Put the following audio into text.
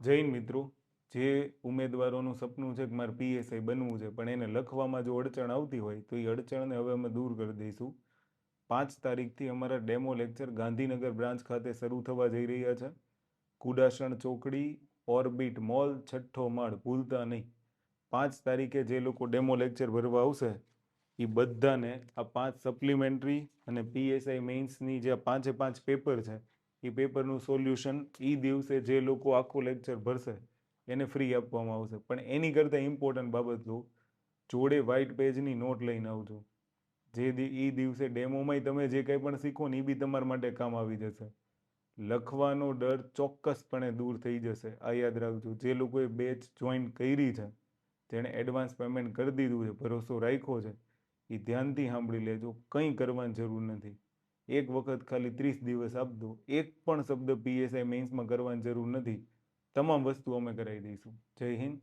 જૈન મિત્રો, જે ઉમેદવારોનું સપનું છે કે મારે પીએસઆઈ બનવું છે પણ એને લખવામાં જો અડચણ આવતી હોય તો એ અડચણને હવે અમે દૂર કરી દઈશું. 5 તારીખથી અમારા ડેમો લેક્ચર ગાંધીનગર બ્રાન્ચ ખાતે શરૂ થવા જઈ રહ્યા છે. કુડાસણ ચોકડી, ઓર્બિટ મોલ, 6ઠ્ઠો માળ ભૂલતા નહીં. 5 તારીખે જે લોકો ડેમો લેક્ચર ભરવા આવશે એ બધાને આ 5 સપ્લિમેન્ટરી અને પીએસઆઈ મેઇન્સની જે 5 પેપર છે એ પેપરનું સોલ્યુશન એ દિવસે જે લોકો આખું લેક્ચર ભરશે એને ફ્રી આપવામાં આવશે. પણ એની કરતાં ઇમ્પોર્ટન્ટ બાબત કહું, જોડે વ્હાઇટ પેજની નોટ લઈને આવજો. એ દિવસે ડેમોમાં તમે જે કંઈ પણ શીખો ને એ બી તમારા માટે કામ આવી જશે. લખવાનો ડર ચોક્કસપણે દૂર થઈ જશે, આ યાદ રાખજો. જે લોકોએ બેચ જોઈન કરી છે, જેણે એડવાન્સ પેમેન્ટ કરી દીધું છે, ભરોસો રાખ્યો છે, એ ધ્યાનથી સાંભળી લેજો. કંઈ કરવાની જરૂર નથી. એક વખત ખાલી 30 દિવસ આપજો. એક પણ શબ્દ પીએસઆઈ મેઇન્સમાં કરવાની જરૂર નથી. તમામ વસ્તુ અમે કરાવી દઈશું. જય હિન્દ.